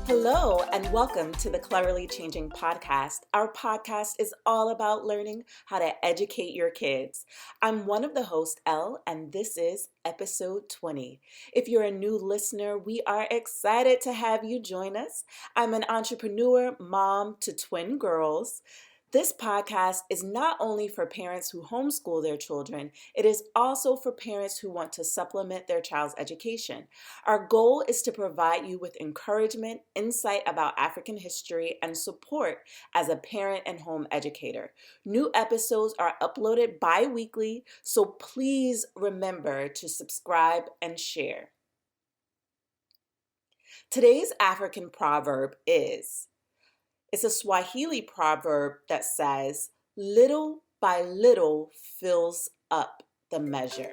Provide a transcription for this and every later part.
Hello, and welcome to the Cleverly Changing podcast. Our podcast is all about learning how to educate your kids. I'm one of the hosts, Elle, and this is episode 20. If you're a new listener, we are excited to have you join us. I'm an entrepreneur, mom to twin girls. This podcast is not only for parents who homeschool their children, it is also for parents who want to supplement their child's education. Our goal is to provide you with encouragement, insight about African history, and support as a parent and home educator. New episodes are uploaded bi-weekly, so please remember to subscribe and share. Today's African proverb it's a Swahili proverb that says, little by little fills up the measure.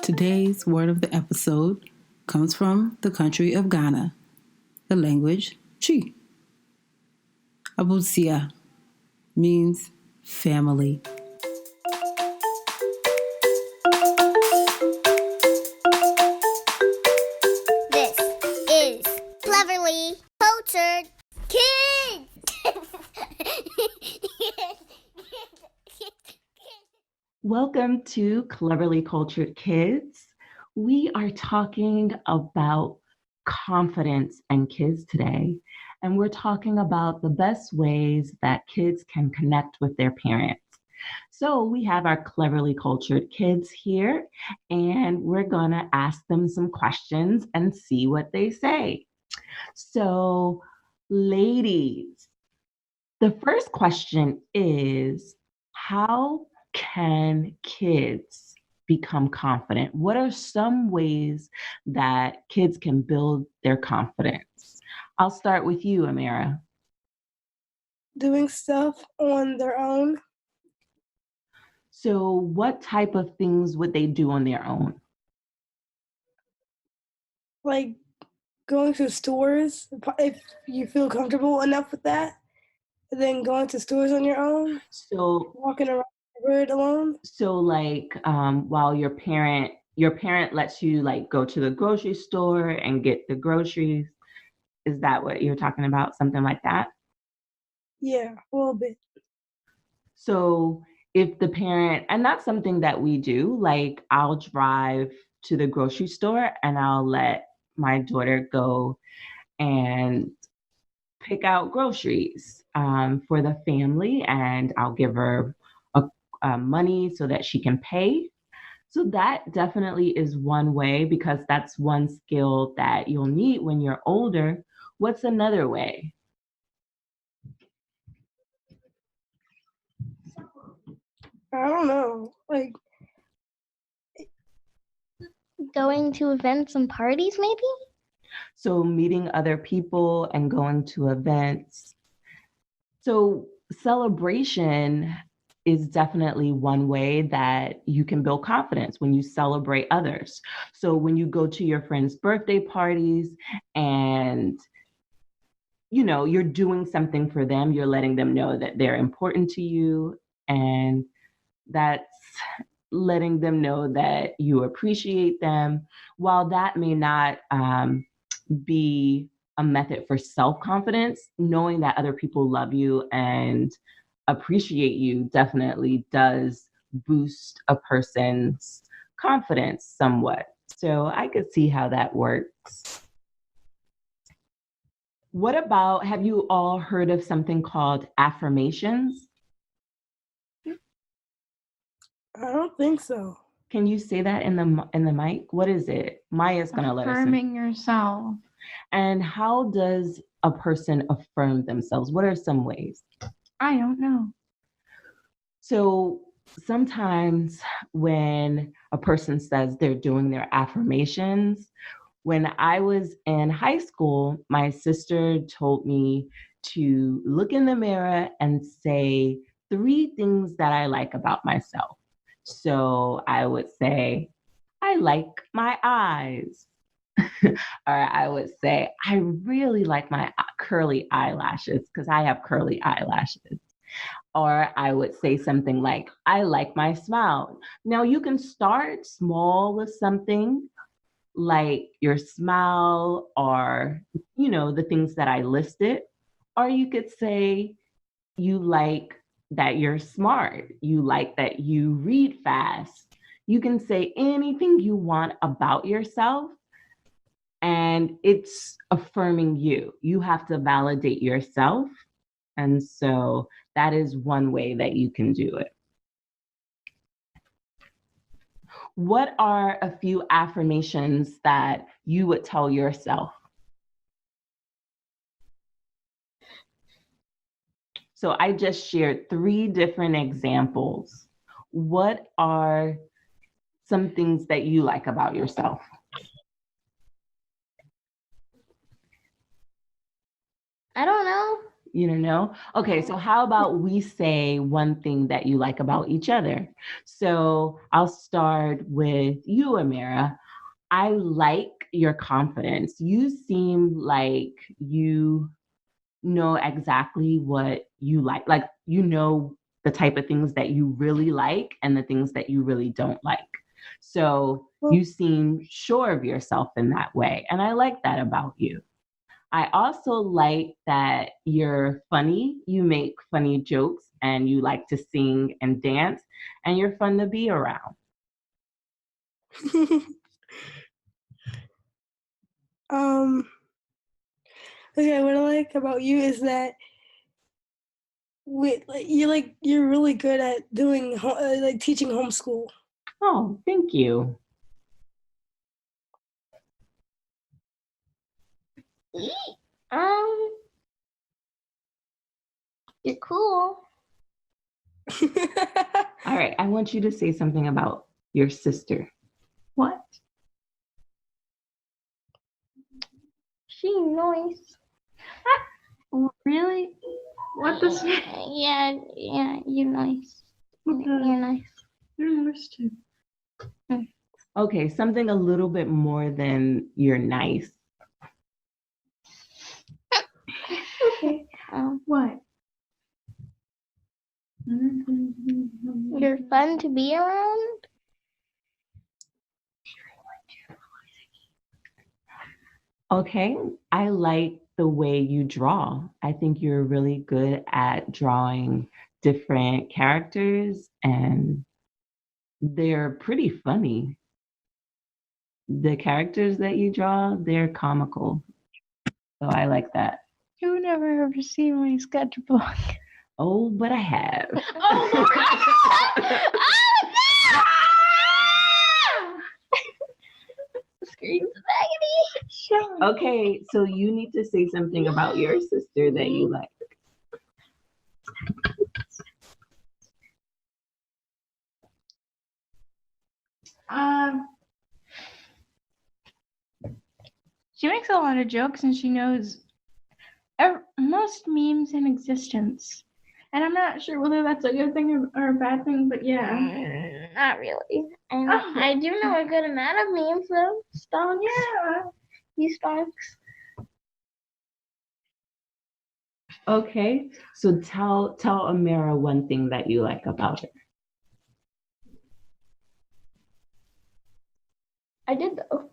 Today's word of the episode comes from the country of Ghana, the language Chi. Abusia means family. This is Cleverly Cultured Kids! Welcome to Cleverly Cultured Kids. We are talking about confidence and kids today, and we're talking about the best ways that kids can connect with their parents. So we have our Cleverly Cultured Kids here, and we're going to ask them some questions and see what they say. So, ladies, the first question is, how can kids become confident? What are some ways that kids can build their confidence? I'll start with you, Amira. Doing stuff on their own. So what type of things would they do on their own? Like going to stores, if you feel comfortable enough with that. And then going to stores on your own, So walking around the neighborhood alone. While your parent lets you like go to the grocery store and get the groceries, is that what you're talking about? Something like that? Yeah, a little bit. So if the parent, and that's something that we do, like I'll drive to the grocery store and I'll let my daughter go and pick out groceries for the family, and I'll give her money so that she can pay. So that definitely is one way, because that's one skill that you'll need when you're older. What's another way? I don't know. Like Going to events and parties, maybe? So meeting other people and going to events. So celebration is definitely one way that you can build confidence, when you celebrate others. So when you go to your friends' birthday parties and you're doing something for them, you're letting them know that they're important to you, and that's letting them know that you appreciate them. While that may not be a method for self-confidence, knowing that other people love you and appreciate you definitely does boost a person's confidence somewhat. So I could see how that works. What about, have you all heard of something called affirmations? I don't think so. Can you say that in the mic? What is it? Maya's gonna let us know. Affirming yourself. And how does a person affirm themselves? What are some ways? I don't know. So sometimes when a person says they're doing their affirmations, when I was in high school, my sister told me to look in the mirror and say 3 things that I like about myself. So I would say, I like my eyes. Or I would say, I really like my curly eyelashes, because I have curly eyelashes. Or I would say something like, I like my smile. Now you can start small with something like your smile or, the things that I listed. Or you could say you like that you're smart. You like that you read fast. You can say anything you want about yourself, and it's affirming you. You have to validate yourself. And so that is one way that you can do it. What are a few affirmations that you would tell yourself? So I just shared 3 different examples. What are some things that you like about yourself? I don't know. You don't know? Okay, so how about we say one thing that you like about each other? So I'll start with you, Amira. I like your confidence. You seem like you know exactly what you like. Like, the type of things that you really like and the things that you really don't like. So you seem sure of yourself in that way. And I like that about you. I also like that you're funny. You make funny jokes and you like to sing and dance, and you're fun to be around. Okay, what I like about you is that you're really good at doing like teaching homeschool. Oh, thank you. You're cool. All right, I want you to say something about your sister. What? She nice. Really? What does Yeah, you're nice. What You're the? nice. You're nice too. Okay, something a little bit more than you're nice. Okay. What? You're fun to be around. Okay, I like the way you draw. I think you're really good at drawing different characters, and they're pretty funny. The characters that you draw, they're comical. So I like that. You never ever seen my sketchbook. Oh, but I have. Screams agony. Okay, so you need to say something about your sister that you like. She makes a lot of jokes and she knows most memes in existence. And I'm not sure whether that's a good thing or a bad thing, but yeah. Not really. I do know a good amount of memes though. Stonks. Yeah. You stonks. Okay, so tell Amira one thing that you like about her. I did though.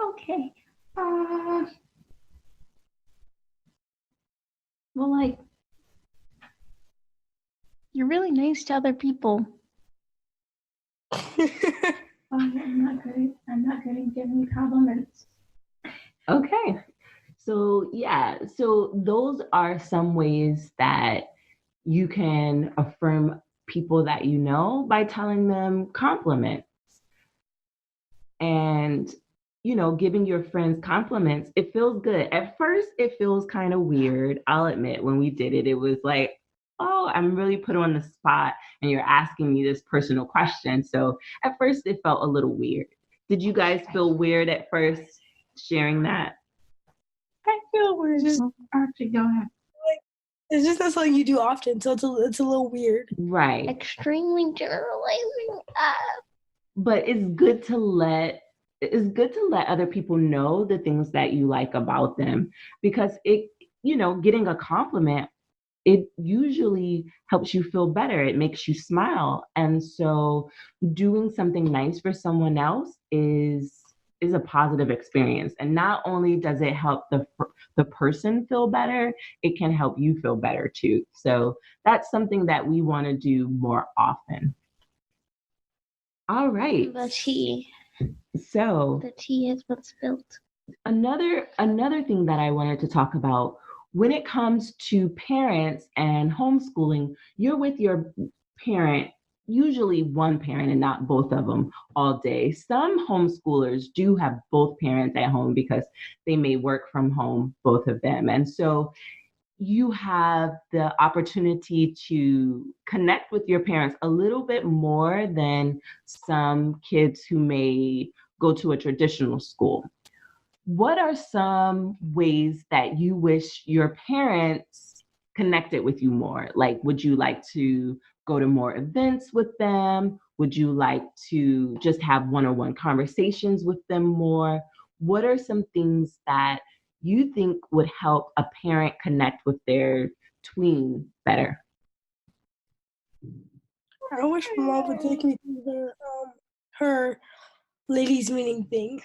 Okay. Well, like, you're really nice to other people. I'm not good at giving compliments. Okay. So yeah, so those are some ways that you can affirm people that you know by telling them compliments. And giving your friends compliments, it feels good. At first, it feels kind of weird. I'll admit, when we did it, it was like, oh, I'm really put on the spot and you're asking me this personal question. So at first, it felt a little weird. Did you guys feel weird at first sharing that? I feel weird. Actually, go ahead. It's just not something you do often, so it's a little weird. Right. Extremely generalizing. But it's good to let it's good to let other people know the things that you like about them, because getting a compliment, it usually helps you feel better. It makes you smile. And so doing something nice for someone else is a positive experience. And not only does it help the person feel better, it can help you feel better too. So that's something that we want to do more often. All right. The tea. So The tea is what's spilled. another thing that I wanted to talk about, when it comes to parents and homeschooling, you're with your parent, usually one parent and not both of them all day. Some homeschoolers do have both parents at home because they may work from home, both of them. And so you have the opportunity to connect with your parents a little bit more than some kids who may go to a traditional school. What are some ways that you wish your parents connected with you more? Like, would you like to go to more events with them? Would you like to just have one-on-one conversations with them more? What are some things that you think would help a parent connect with their tween better? I wish my mom would take me to her ladies' meeting thing.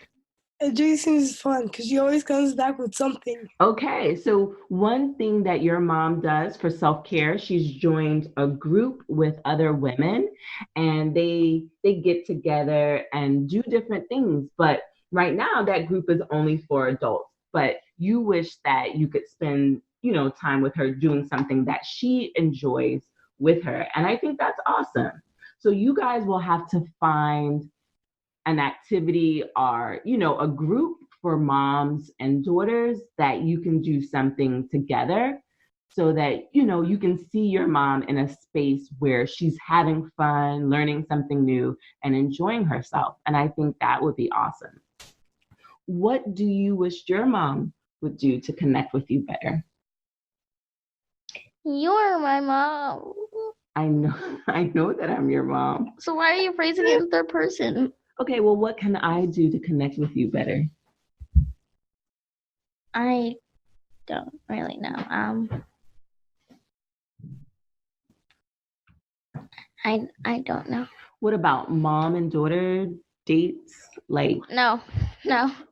It just seems fun because she always comes back with something. Okay, so one thing that your mom does for self-care, she's joined a group with other women, and they get together and do different things. But right now that group is only for adults. But you wish that you could spend, time with her doing something that she enjoys with her. And I think that's awesome. So you guys will have to find an activity or, a group for moms and daughters that you can do something together, so that, you can see your mom in a space where she's having fun, learning something new, and enjoying herself. And I think that would be awesome. What do you wish your mom would do to connect with you better? You're my mom. I know that I'm your mom. So why are you phrasing it in third person? Okay, well, what can I do to connect with you better? I don't really know. I don't know. What about mom and daughter dates? Like No,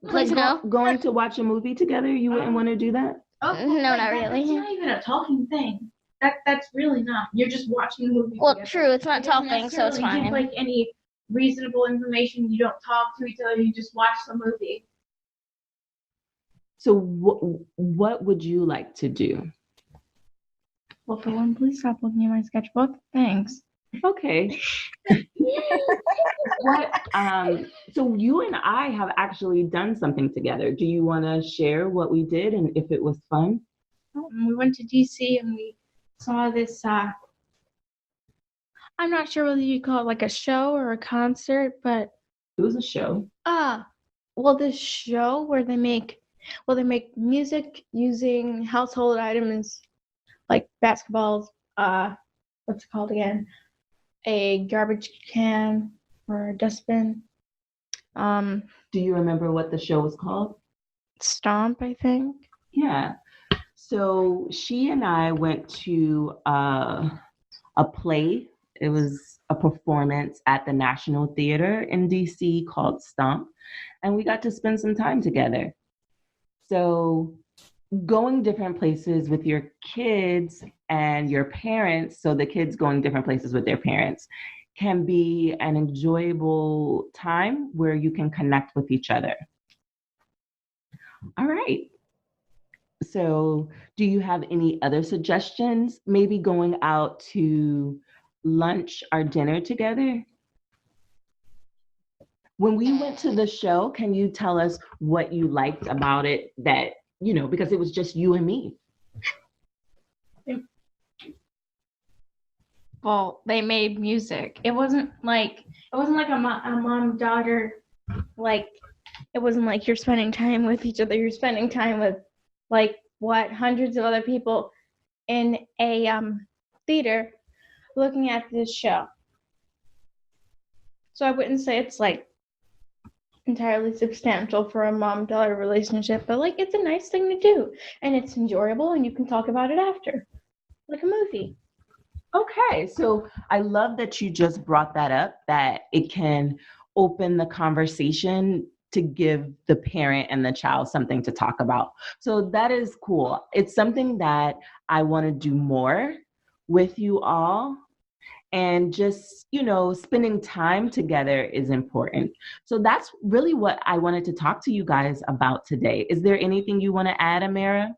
please no. Going to watch a movie together? You wouldn't want to do that? Oh, No, not really. That's not even a talking thing. That's really not. You're just watching a movie. Well, together. true. It's not It doesn't talking, so it's necessarily give, fine. any reasonable information. You don't talk to each other. You just watch the movie. So what would you like to do? Well, for one, please stop looking at my sketchbook. Thanks. Okay. So you and I have actually done something together. Do you want to share what we did and if it was fun? We went to DC and we saw this. I'm not sure whether you call it like a show or a concert, but It was a show. Well, this show where they make music using household items like basketballs. What's it called again? A garbage can or a dustbin. Do you remember what the show was called? Stomp, I think. Yeah. So she and I went to a play. It was a performance at the National Theater in DC called Stomp, and we got to spend some time together. So going different places with your kids and your parents, so the kids going different places with their parents, can be an enjoyable time where you can connect with each other. All right. So do you have any other suggestions? Maybe going out to lunch or dinner together? When we went to the show, can you tell us what you liked about it that, because it was just you and me? Well, they made music. It wasn't like a mom-daughter, like, it wasn't like you're spending time with each other. You're spending time with, like, hundreds of other people in a theater looking at this show. So I wouldn't say it's like entirely substantial for a mom-daughter relationship, but like it's a nice thing to do, and it's enjoyable, and you can talk about it after, like a movie. Okay, so I love that you just brought that up, that it can open the conversation to give the parent and the child something to talk about. So that is cool. It's something that I want to do more with you all. And just, spending time together is important. So that's really what I wanted to talk to you guys about today. Is there anything you want to add, Amira,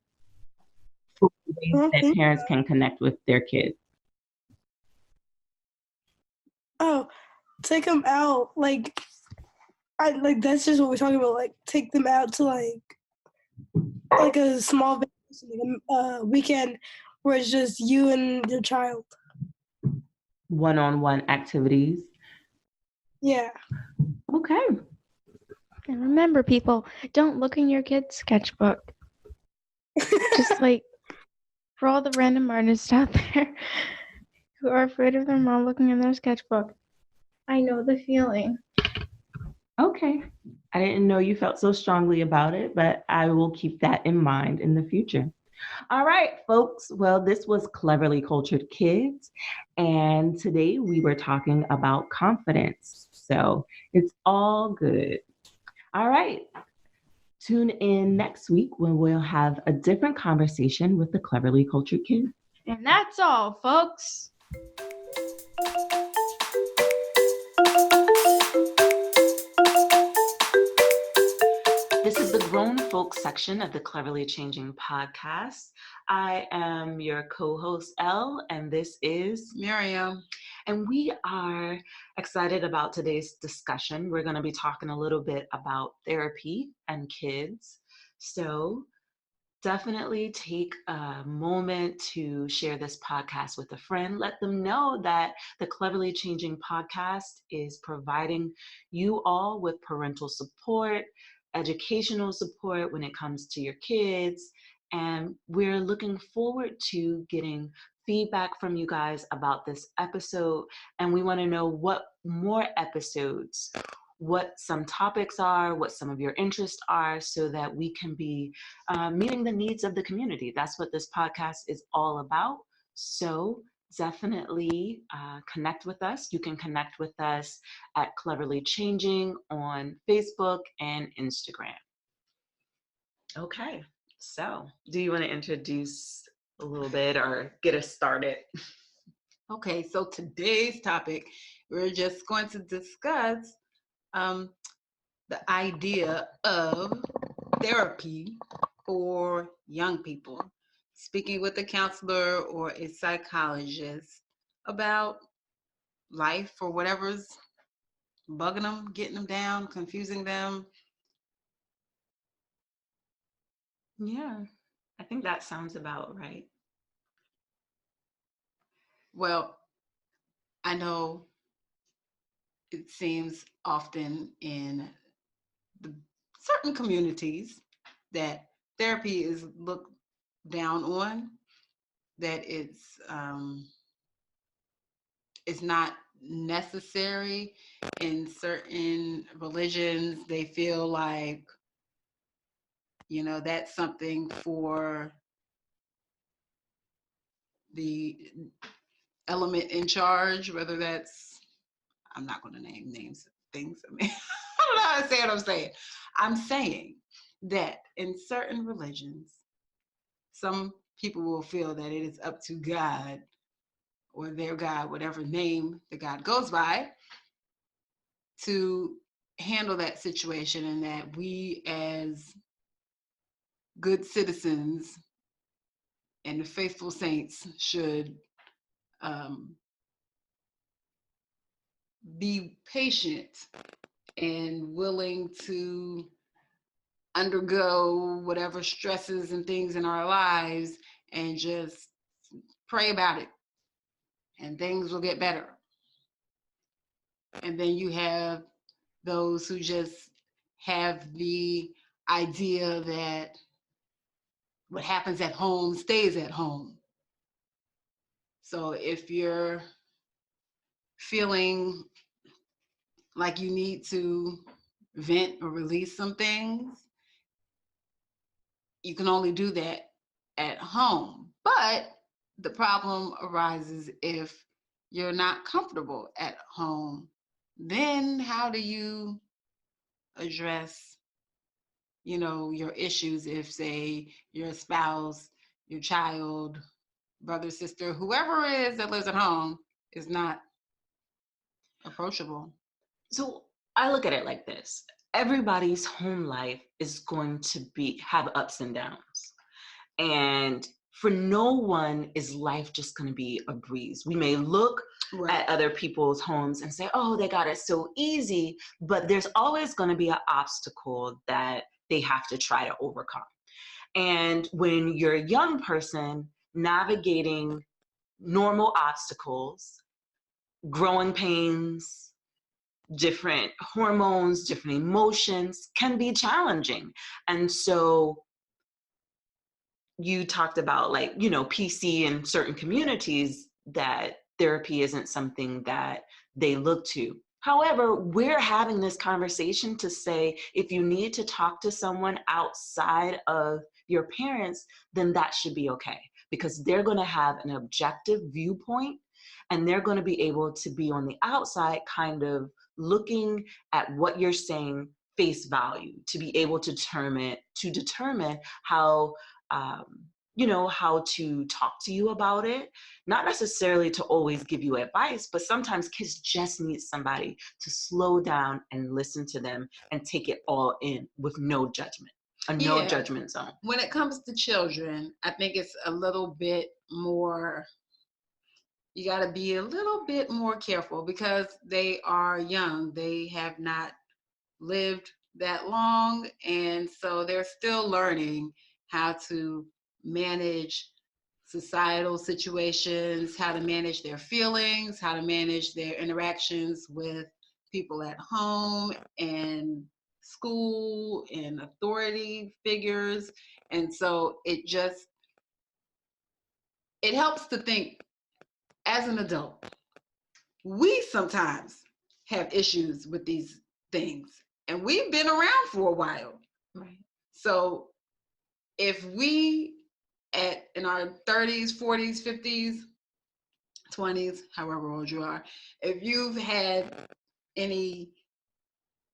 for ways that Okay. parents can connect with their kids? Oh, take them out. That's just what we're talking about. Like, take them out to like a small vacation, like a weekend where it's just you and your child. One-on-one activities. Yeah. Okay. And remember, people, don't look in your kid's sketchbook. Just like for all the random artists out there who are afraid of their mom looking in their sketchbook, I know the feeling. Okay. I didn't know you felt so strongly about it, but I will keep that in mind in the future. All right, folks. Well, this was Cleverly Cultured Kids, and today we were talking about confidence. So it's all good. All right. Tune in next week when we'll have a different conversation with the Cleverly Cultured Kids. And that's all, folks. This is the grown folks section of the Cleverly Changing podcast. I am your co-host, Elle, and this is Miriam. And we are excited about today's discussion. We're going to be talking a little bit about therapy and kids. So definitely take a moment to share this podcast with a friend. Let them know that the Cleverly Changing podcast is providing you all with parental support, educational support when it comes to your kids. And we're looking forward to getting feedback from you guys about this episode. And we want to know what more episodes, what some topics are, what some of your interests are, so that we can be meeting the needs of the community. That's what this podcast is all about. So definitely connect with us. You can connect with us at Cleverly Changing on Facebook and Instagram. Okay, so do you want to introduce a little bit or get us started? Okay, so today's topic, we're just going to discuss the idea of therapy for young people, speaking with a counselor or a psychologist about life or whatever's bugging them, getting them down, confusing them. Yeah, I think that sounds about right. Well, I know it seems often in the certain communities that therapy is looked down on, that it's not necessary. In certain religions, they feel like, that's something for the element in charge, whether that's, I'm not going to name names, things. I mean, I don't know how to say what I'm saying. I'm saying that in certain religions, some people will feel that it is up to God or their God, whatever name the God goes by, to handle that situation, and that we as good citizens and the faithful saints should be patient and willing to undergo whatever stresses and things in our lives and just pray about it and things will get better. And then you have those who just have the idea that what happens at home stays at home. So if you're feeling like you need to vent or release some things, you can only do that at home. But the problem arises if you're not comfortable at home. Then how do you address, your issues if, say, your spouse, your child, brother, sister, whoever it is that lives at home is not approachable? So I look at it like this. Everybody's home life is going to have ups and downs. And for no one is life just going to be a breeze. We may look at other people's homes and say, oh, they got it so easy, but there's always going to be an obstacle that they have to try to overcome. And when you're a young person navigating normal obstacles, growing pains, different hormones, different emotions can be challenging. And so you talked about PC in certain communities that therapy isn't something that they look to. However, we're having this conversation to say, if you need to talk to someone outside of your parents, then that should be okay, because they're going to have an objective viewpoint and they're going to be able to be on the outside kind of looking at what you're saying face value, to be able to determine how how to talk to you about it, not necessarily to always give you advice, but sometimes kids just need somebody to slow down and listen to them and take it all in with no judgment, no judgment zone. When it comes to children, I think it's a little bit more, you got to be a little bit more careful because they are young. They have not lived that long, and so they're still learning how to manage societal situations, how to manage their feelings, how to manage their interactions with people at home and school and authority figures. And so it helps to think as an adult. We sometimes have issues with these things, and we've been around for a while. Right. So if we in our 30s, 40s, 50s, 20s, however old you are, if you've had any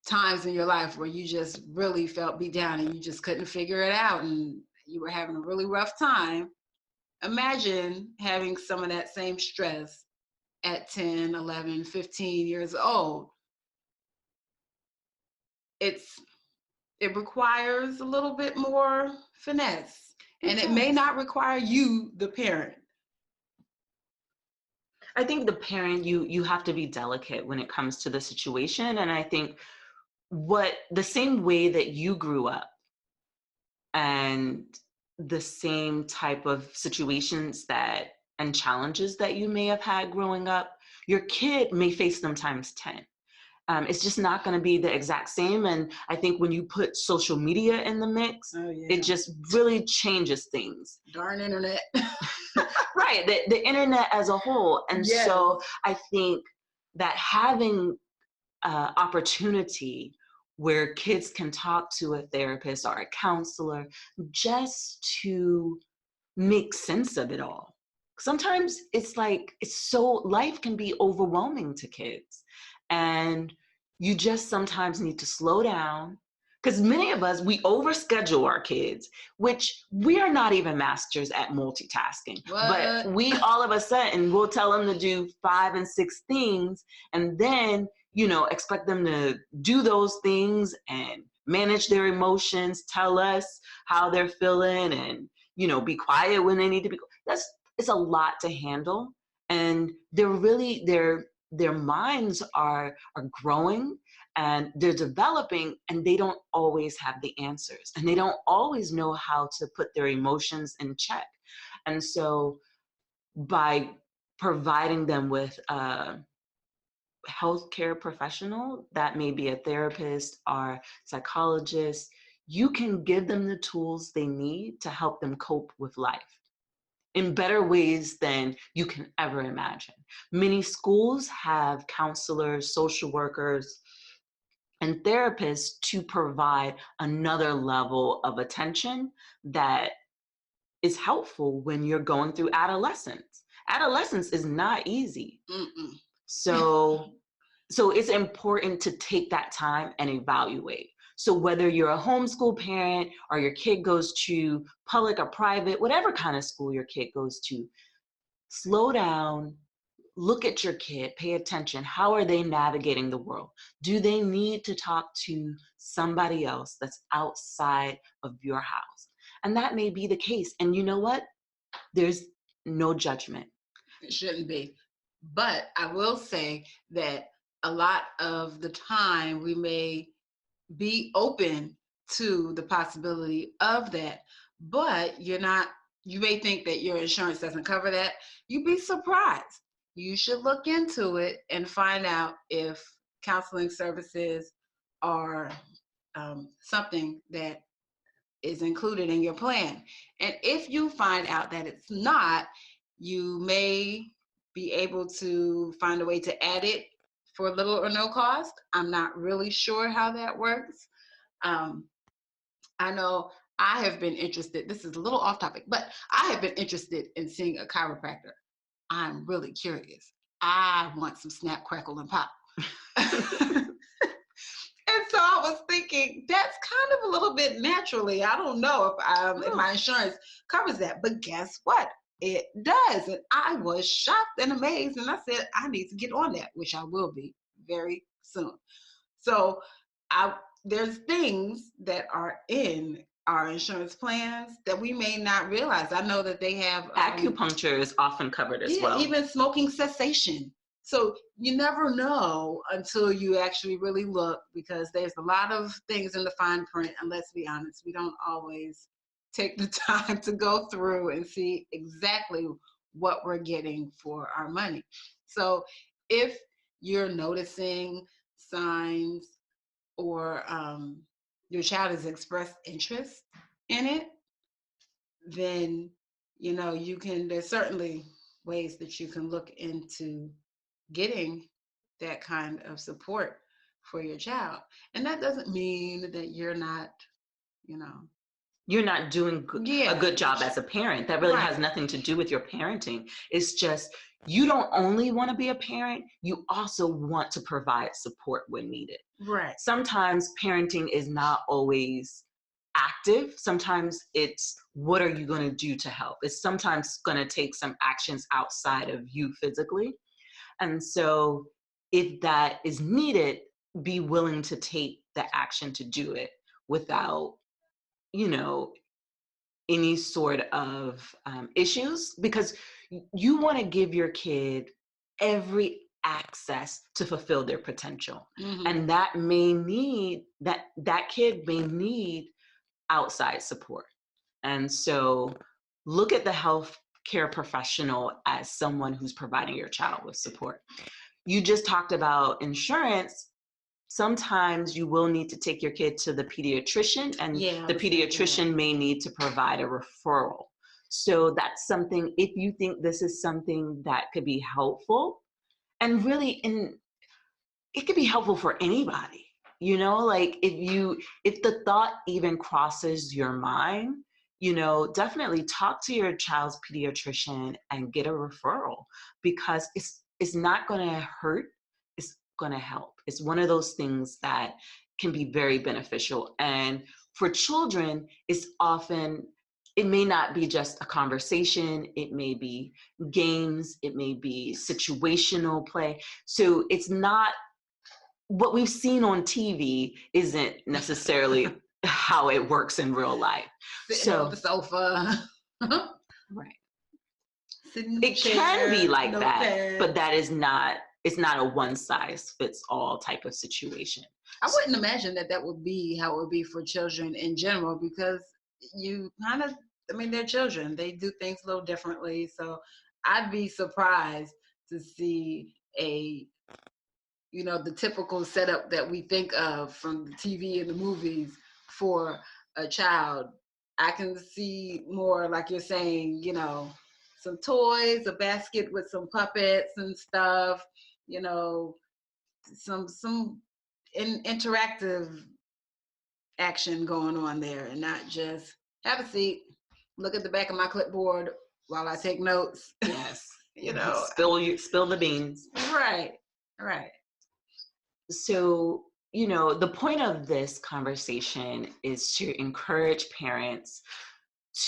times in your life where you just really felt beat down and you just couldn't figure it out and you were having a really rough time, imagine having some of that same stress at 10, 11, 15 years old. It requires a little bit more finesse, and it may not require you, the parent. I think the parent, you have to be delicate when it comes to the situation. And I think the same way that you grew up and the same type of situations and challenges that you may have had growing up, your kid may face them times 10. It's just not going to be the exact same. And I think when you put social media in the mix, it just really changes things. Darn internet. Right, the internet as a whole. And so I think that having opportunity where kids can talk to a therapist or a counselor just to make sense of it all. Sometimes life can be overwhelming to kids, and you just sometimes need to slow down, because many of us, we overschedule our kids, which we are not even masters at multitasking. But we all of a sudden will tell them to do 5 and 6 things, and then expect them to do those things and manage their emotions, tell us how they're feeling, and be quiet when they need to be. It's a lot to handle, and their minds are growing and they're developing, and they don't always have the answers, and they don't always know how to put their emotions in check. And so by providing them with a healthcare professional, that may be a therapist or psychologist, you can give them the tools they need to help them cope with life in better ways than you can ever imagine. Many schools have counselors, social workers, and therapists to provide another level of attention that is helpful when you're going through adolescence. Adolescence is not easy. Mm-mm. So it's important to take that time and evaluate. So whether you're a homeschool parent or your kid goes to public or private, whatever kind of school your kid goes to, slow down, look at your kid, pay attention. How are they navigating the world? Do they need to talk to somebody else that's outside of your house? And that may be the case. And you know what? There's no judgment. It shouldn't be. But I will say that a lot of the time we may be open to the possibility of that, but you may think that your insurance doesn't cover that. You'd be surprised. You should look into it and find out if counseling services are something that is included in your plan. And if you find out that it's not, you may be able to find a way to add it for little or no cost. I'm not really sure how that works. I know I have been interested, this is a little off topic, but I have been interested in seeing a chiropractor. I'm really curious. I want some snap, crackle, and pop. And so I was thinking, that's kind of a little bit naturally. I don't know if my insurance covers that, but guess what? It does. And I was shocked and amazed. And I said, I need to get on that, which I will be very soon. So there's things that are in our insurance plans that we may not realize. I know that they have acupuncture is often covered as well. Even smoking cessation. So you never know until you actually really look, because there's a lot of things in the fine print, and let's be honest, we don't always take the time to go through and see exactly what we're getting for our money. So if you're noticing signs or your child has expressed interest in it, then there's certainly ways that you can look into getting that kind of support for your child. And that doesn't mean that you're not doing a good job as a parent. That really has nothing to do with your parenting. It's just, you don't only want to be a parent, you also want to provide support when needed. Right. Sometimes parenting is not always active. Sometimes it's, what are you going to do to help? It's sometimes going to take some actions outside of you physically. And so if that is needed, be willing to take the action to do it without, any sort of issues, because you want to give your kid every access to fulfill their potential. Mm-hmm. And that kid may need outside support. And so look at the healthcare professional as someone who's providing your child with support. You just talked about insurance. Sometimes you will need to take your kid to the pediatrician, and the pediatrician may need to provide a referral. So that's something, if you think this is something that could be helpful, and really it could be helpful for anybody, like if the thought even crosses your mind, definitely talk to your child's pediatrician and get a referral, because it's not going to hurt. It's going to help. It's one of those things that can be very beneficial. And for children, it may not be just a conversation. It may be games. It may be situational play. So it's not, what we've seen on TV isn't necessarily how it works in real life. Sitting on the sofa. Right. It can be like that, but that is not, it's not a one size fits all type of situation. I wouldn't imagine that would be how it would be for children in general, because they're children. They do things a little differently. So I'd be surprised to see the typical setup that we think of from the TV and the movies for a child. I can see more, like you're saying, some toys, a basket with some puppets and stuff, some interactive action going on there, and not just have a seat, look at the back of my clipboard while I take notes. Yes. You know, Spill the beans. right. So, the point of this conversation is to encourage parents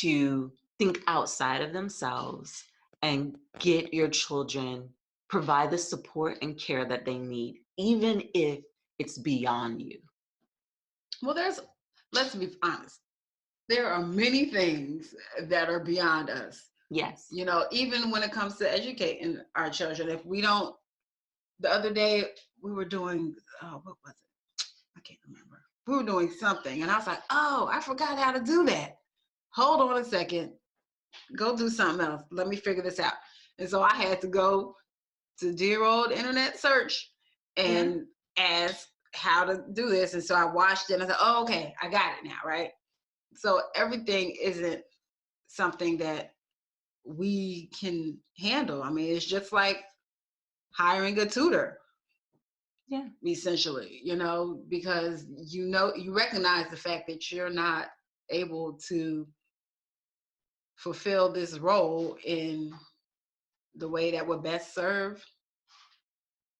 to think outside of themselves and get your children, provide the support and care that they need, even if it's beyond you. Well, let's be honest, there are many things that are beyond us. Yes. Even when it comes to educating our children, if we don't, the other day we were doing, what was it? I can't remember. We were doing something and I was like, oh, I forgot how to do that. Hold on a second. Go do something else. Let me figure this out. And so I had to go to dear old internet search and ask how to do this. And so I watched it and I said, oh, okay, I got it now, right? So everything isn't something that we can handle. I mean, it's just like hiring a tutor. Yeah. Essentially, because you recognize the fact that you're not able to fulfill this role in the way that would best serve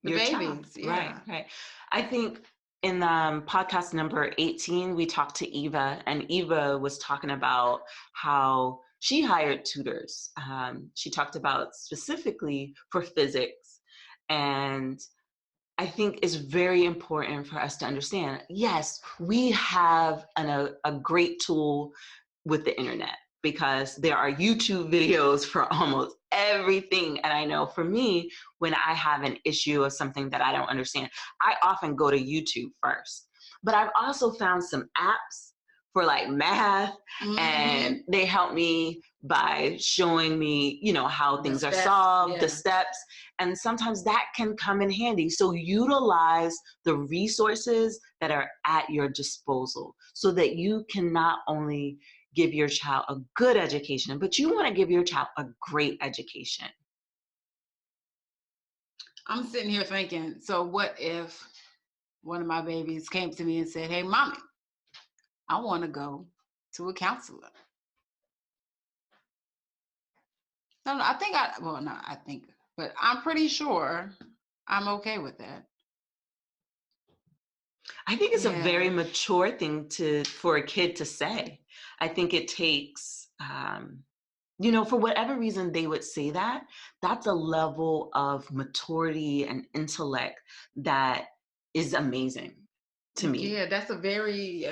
the Your babies. child. Yeah. Right. I think in podcast number 18, we talked to Eva, and Eva was talking about how she hired tutors. She talked about specifically for physics. And I think it's very important for us to understand, yes, we have a great tool with the internet, because there are YouTube videos for almost everything. And I know for me, when I have an issue or something that I don't understand, I often go to YouTube first. But I've also found some apps for like math, and they help me by showing me, how things are solved, the steps. And sometimes that can come in handy. So utilize the resources that are at your disposal so that you can not only give your child a good education, but you want to give your child a great education. I'm sitting here thinking, so what if one of my babies came to me and said, hey, mommy, I want to go to a counselor. No, but I'm pretty sure I'm okay with that. I think it's a very mature thing for a kid to say. I think it takes, for whatever reason they would say that, that's a level of maturity and intellect that is amazing to me. Yeah, that's a very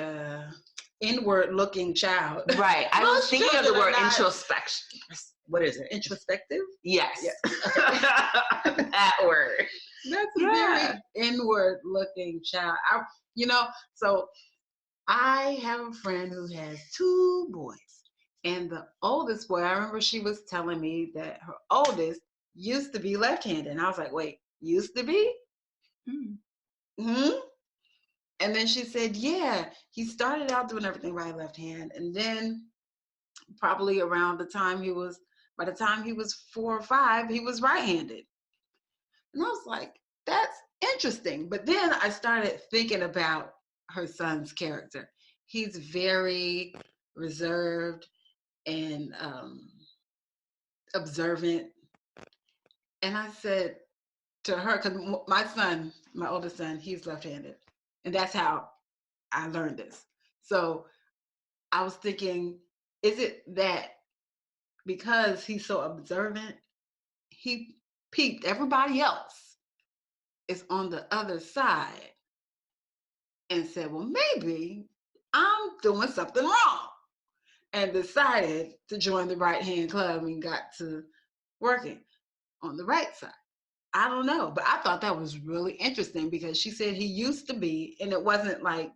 inward-looking child. Right. I was thinking of the word introspection. What is it? Introspective? Yes. That word. That's a very inward-looking child. So I have a friend who has 2 boys. And the oldest boy, I remember she was telling me that her oldest used to be left-handed. And I was like, wait, used to be? And then she said, yeah, he started out doing everything right left hand. And then probably around by the time he was 4 or 5, he was right-handed. And I was like, that's interesting. But then I started thinking about her son's character. He's very reserved and observant. And I said to her, because my oldest son, he's left-handed. And that's how I learned this. So I was thinking, is it that because he's so observant, he peeped everybody else is on the other side and said, well, maybe I'm doing something wrong, and decided to join the right-hand club and got to working on the right side. I don't know, but I thought that was really interesting because she said he used to be, and it wasn't like,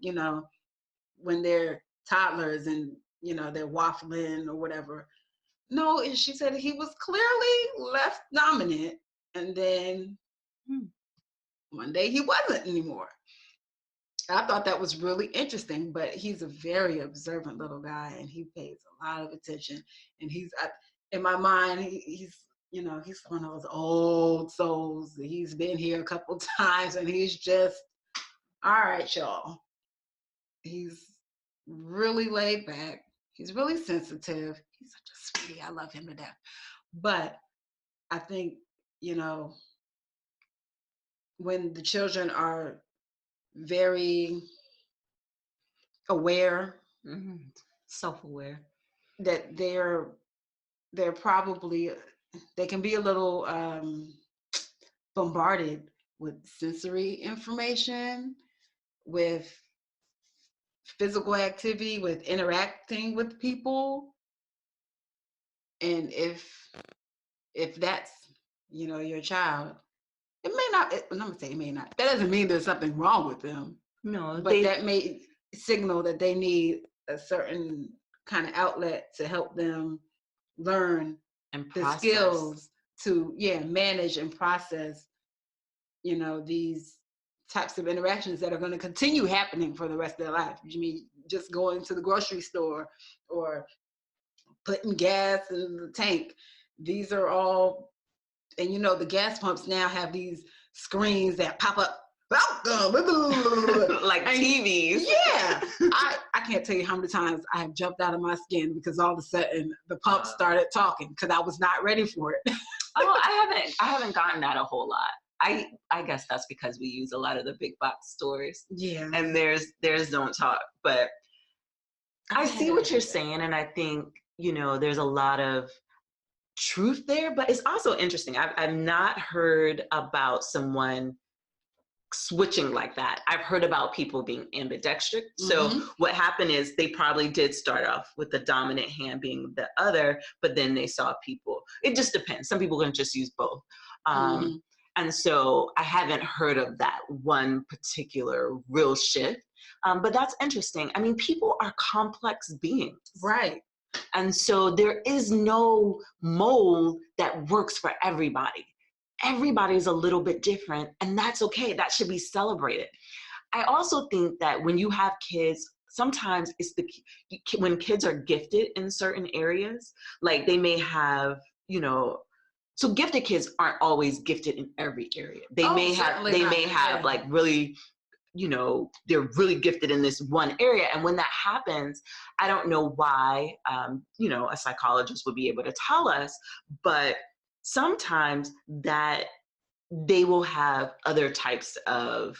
when they're toddlers and, they're waffling or whatever. No, she said he was clearly left dominant, and then one day he wasn't anymore. I thought that was really interesting, but he's a very observant little guy, and he pays a lot of attention. And in my mind, he's one of those old souls. He's been here a couple times, and he's just All right, y'all. He's really laid back. He's really sensitive. He's such a sweetie. I love him to death. But I think, when the children are very aware, Self-aware. that they're probably, they can be a little bombarded with sensory information, with physical activity, with interacting with people. And if that's, your child, it may not, I'm gonna say it may not, that doesn't mean there's something wrong with them. No, But that may signal that they need a certain kind of outlet to help them learn and the process. skills to manage and process these types of interactions that are going to continue happening for the rest of their life. You mean just going to the grocery store or putting gas in the tank? These are all, and the gas pumps now have these screens that pop up like TVs. Yeah. I can't tell you how many times I have jumped out of my skin because all of a sudden the pump started talking because I was not ready for it. Oh, I haven't gotten that a whole lot. I guess that's because we use a lot of the big box stores. Yeah. And theirs don't talk. But I see what you're saying, and I think, there's a lot of truth there, but it's also interesting. I've not heard about someone switching like that. I've heard about people being ambidextrous. So what happened is they probably did start off with the dominant hand being the other, but then they saw people. It just depends. Some people can just use both. And so I haven't heard of that one particular real shift. But that's interesting. I mean, people are complex beings. Right. And so there is no mold that works for everybody. Everybody's a little bit different, and that's okay. That should be celebrated. I also think that when you have kids, sometimes it's when kids are gifted in certain areas, like they may have, so gifted kids aren't always gifted in every area. They may have like really, they're really gifted in this one area. And when that happens, I don't know why, a psychologist would be able to tell us, but sometimes that they will have other types of,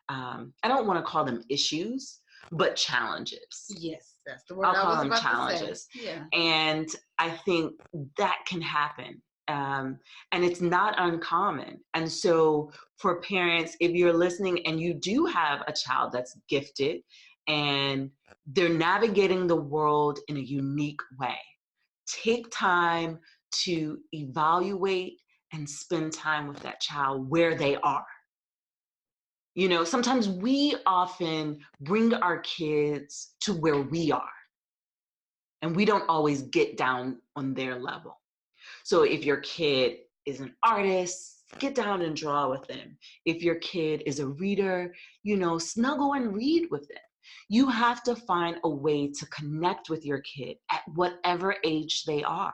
I don't want to call them issues, but challenges. Yes, that's the word. I'll I call was them about challenges. To say. Yeah. And I think that can happen. And it's not uncommon. And so for parents, if you're listening and you do have a child that's gifted and they're navigating the world in a unique way, take time to evaluate and spend time with that child where they are. Sometimes we often bring our kids to where we are, and we don't always get down on their level. So if your kid is an artist, get down and draw with them. If your kid is a reader, snuggle and read with them. You have to find a way to connect with your kid at whatever age they are.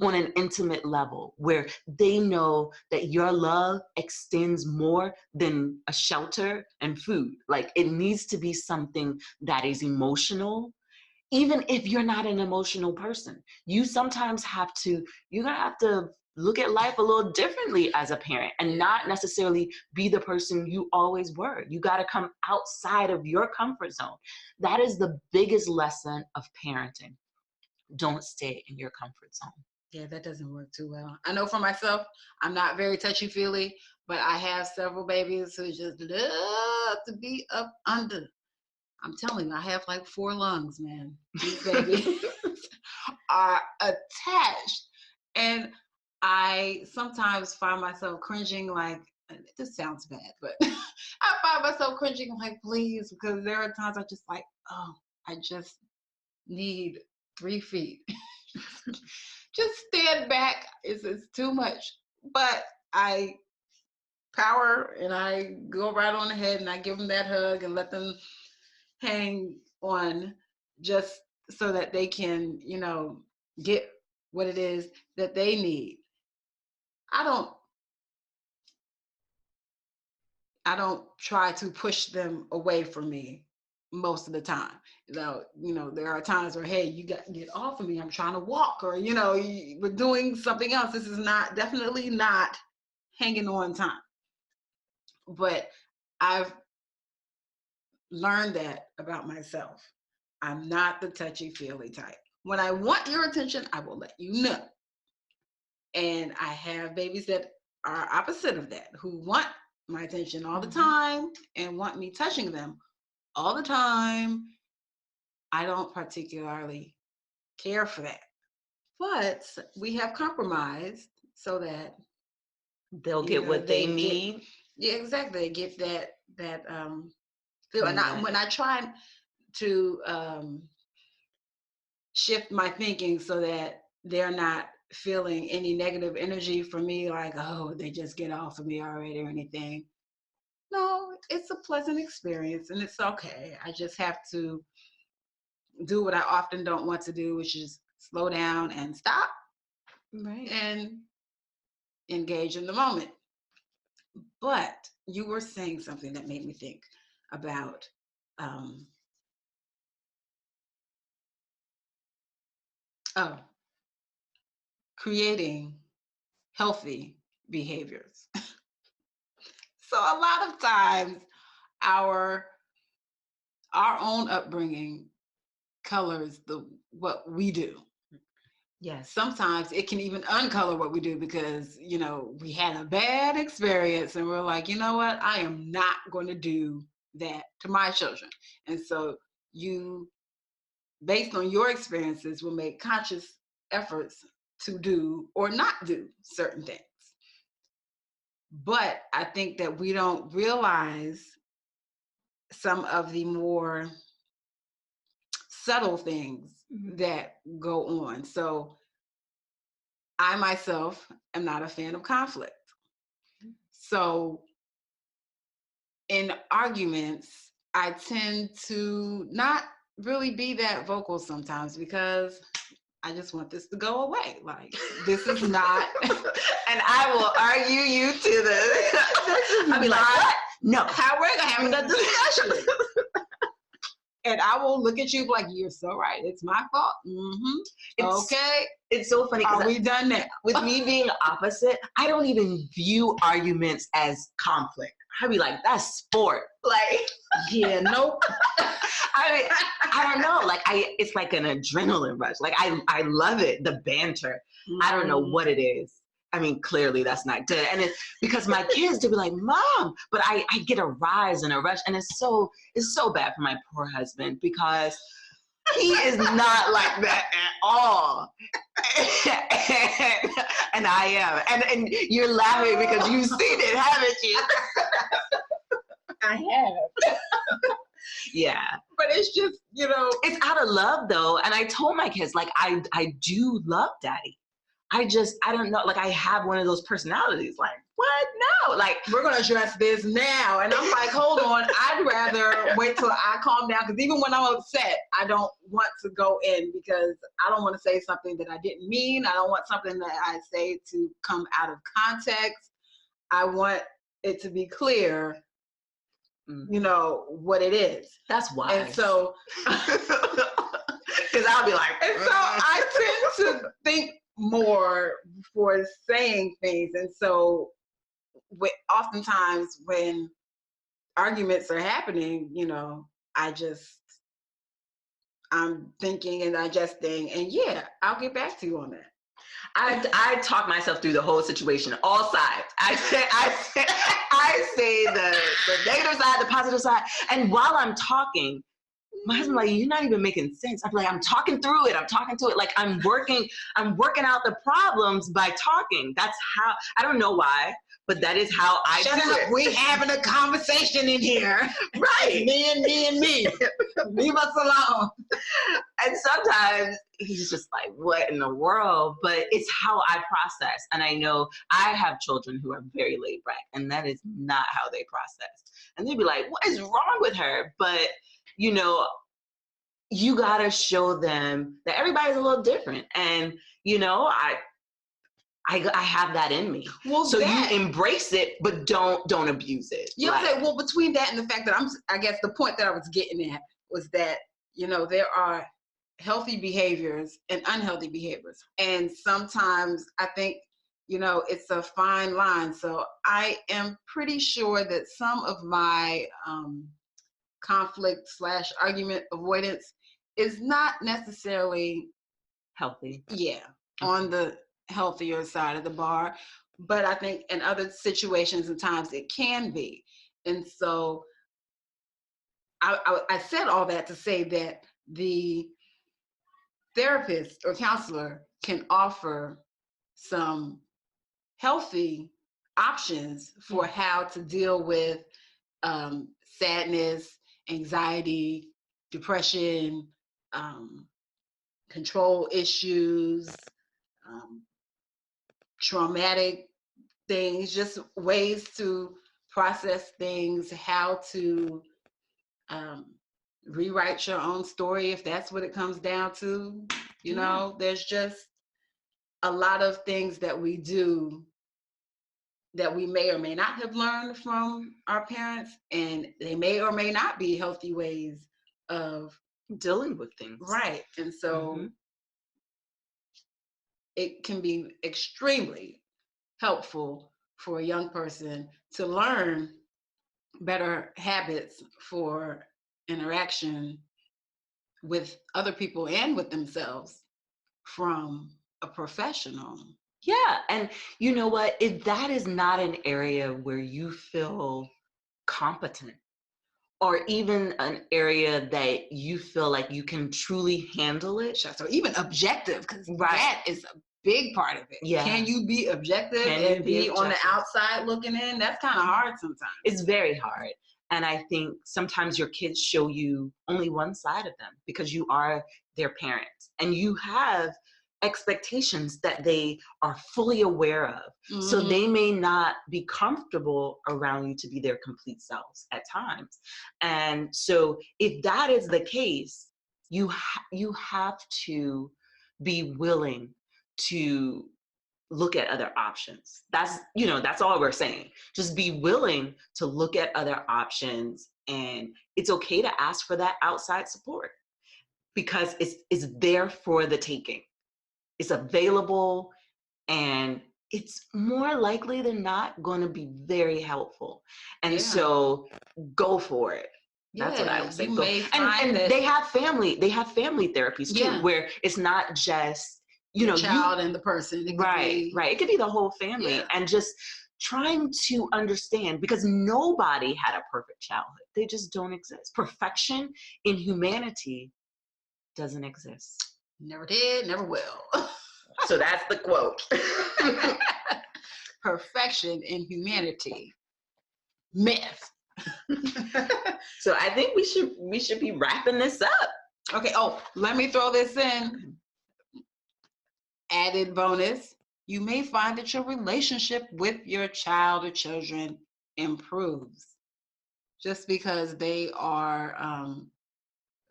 On an intimate level where they know that your love extends more than a shelter and food. Like it needs to be something that is emotional, even if you're not an emotional person. You sometimes you're gonna have to look at life a little differently as a parent and not necessarily be the person you always were. You gotta come outside of your comfort zone. That is the biggest lesson of parenting. Don't stay in your comfort zone. Yeah, that doesn't work too well. I know for myself, I'm not very touchy-feely, but I have several babies who just love to be up under. I'm telling you, I have like 4 lungs, man. These babies are attached. And I sometimes find myself cringing, like, this sounds bad, but I find myself cringing, like, please, because there are times I just like, oh, I just need 3 feet. Just stand back. It's too much. But I power and I go right on ahead and I give them that hug and let them hang on just so that they can, get what it is that they need. I I don't try to push them away from me most of the time. There are times where, hey, you got to get off of me. I'm trying to walk, or we're doing something else. This is definitely not hanging on time. But I've learned that about myself. I'm not the touchy-feely type. When I want your attention, I will let you know. And I have babies that are opposite of that, who want my attention all the time and want me touching them all the time. I don't particularly care for that. But we have compromised so that they'll get what they need. Yeah, exactly. They get that feel. And when I try to shift my thinking so that they're not feeling any negative energy from me, like, oh, they just get off of me already or anything. No, it's a pleasant experience and it's okay. I just have to do what I often don't want to do, which is slow down and stop, right, and engage in the moment. But you were saying something that made me think about creating healthy behaviors. So a lot of times our own upbringing colors what we do. yes, Sometimes it can even uncolor what we do because, we had a bad experience and we're like, you know what? I am not going to do that to my children. And so you, based on your experiences, will make conscious efforts to do or not do certain things. But I think that we don't realize some of the more subtle things that go on. So I myself am not a fan of conflict. So in arguments, I tend to not really be that vocal sometimes because I just want this to go away. Like, this is not. And I will argue you to the. I'll be like, what? No. How we're gonna have that discussion. And I will look at you like, you're so right. It's my fault. Okay. It's so funny. Are we done now? With me being opposite, I don't even view arguments as conflict. I'd be like, that's sport. Like, yeah, nope. I mean, I don't know. Like, it's like an adrenaline rush. Like, I love it. The banter. I don't know what it is. I mean, clearly that's not good. And it's because my kids, they'll be like, Mom, but I get a rise and a rush. And it's so bad for my poor husband because he is not like that at all. And I am. And you're laughing because you've seen it, haven't you? I have. Yeah. But it's just, It's out of love, though. And I told my kids, like, I do love Daddy. I don't know. Like, I have one of those personalities. Like, what? No. Like, we're going to address this now. And I'm like, hold on. I'd rather wait till I calm down. Because even when I'm upset, I don't want to go in because I don't want to say something that I didn't mean. I don't want something that I say to come out of context. I want it to be clear, what it is. That's why. And so, because I'll be like, and so I tend to think more before saying things. And so oftentimes when arguments are happening, I'm thinking and digesting, and yeah, I'll get back to you on that. I talk myself through the whole situation, all sides. I say the negative side, the positive side, and while I'm talking, my husband's like, you're not even making sense. I'm like, I'm talking through it. I'm talking to it. Like, I'm working out the problems by talking. That's how, I don't know why, but that is how I do it. We having a conversation in here. Right. Me and me. Leave us alone. And sometimes he's just like, what in the world? But it's how I process. And I know I have children who are very laid back, and that is not how they process. And they'd be like, what is wrong with her? But you gotta show them that everybody's a little different. And, I I have that in me. Well, so you embrace it, but don't abuse it. You know what I'm saying? Well, between that and the fact that I guess the point that I was getting at was that, there are healthy behaviors and unhealthy behaviors. And sometimes I think, it's a fine line. So I am pretty sure that some of my conflict/argument avoidance is not necessarily healthy. Yeah, on the healthier side of the bar. But I think in other situations and times it can be. And so I said all that to say that the therapist or counselor can offer some healthy options for how to deal with sadness, anxiety, depression, control issues, traumatic things, just ways to process things, how to rewrite your own story, if that's what it comes down to. There's just a lot of things that we do that we may or may not have learned from our parents, and they may or may not be healthy ways of dealing with things. Right. And so it can be extremely helpful for a young person to learn better habits for interaction with other people and with themselves from a professional. Yeah. And you know what? If that is not an area where you feel competent, or even an area that you feel like you can truly handle it. So even objective, because that is a big part of it. Yeah. Can you be objective and be on the outside looking in? That's kind of hard sometimes. It's very hard. And I think sometimes your kids show you only one side of them because you are their parents and you have expectations that they are fully aware of. Mm-hmm. So they may not be comfortable around you to be their complete selves at times. And so if that is the case, you have to be willing to look at other options. That's all we're saying. Just be willing to look at other options, and it's okay to ask for that outside support because it's there for the taking. It's available, and it's more likely than not going to be very helpful. And so go for it. That's what I would say. And they have family therapies too, where it's not just, the child and the person. Right. It could be the whole family, and just trying to understand, because nobody had a perfect childhood. They just don't exist. Perfection in humanity doesn't exist. Never did, never will. So that's the quote. Perfection in humanity. Myth. So I think we should be wrapping this up. Okay. Oh, let me throw this in. Added bonus. You may find that your relationship with your child or children improves just because they are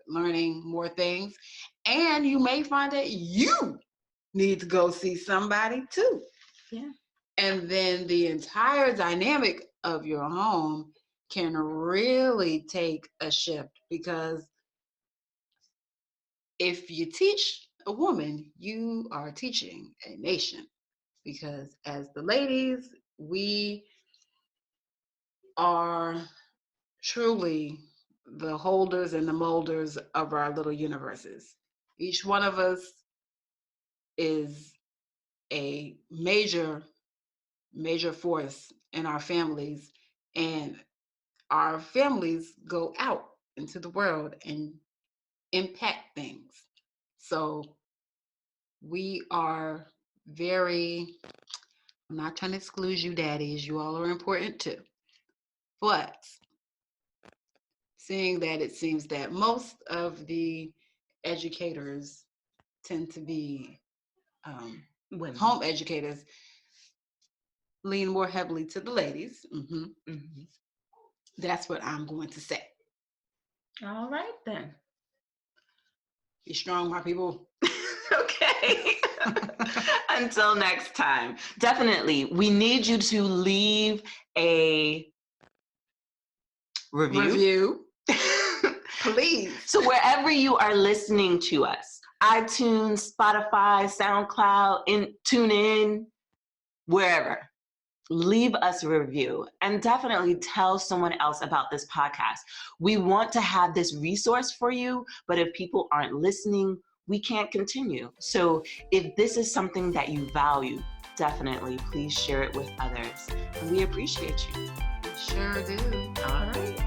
learning more things. And you may find that you need to go see somebody too. Yeah. And then the entire dynamic of your home can really take a shift, because if you teach a woman, you are teaching a nation. Because as the ladies, we are truly the holders and the molders of our little universes. Each one of us is a major force in our families, and our families go out into the world and impact things. So we are I'm not trying to exclude you daddies, you all are important too. But seeing that it seems that most of the educators tend to be home educators, lean more heavily to the ladies. Mm-hmm. Mm-hmm. That's what I'm going to say. All right then. Be strong, my people. Okay. Until next time. Definitely, we need you to leave a review. Please. So wherever you are listening to us, iTunes, Spotify, SoundCloud, TuneIn, wherever, leave us a review and definitely tell someone else about this podcast. We want to have this resource for you, but if people aren't listening, we can't continue. So if this is something that you value, definitely please share it with others. And we appreciate you. Sure do. All right.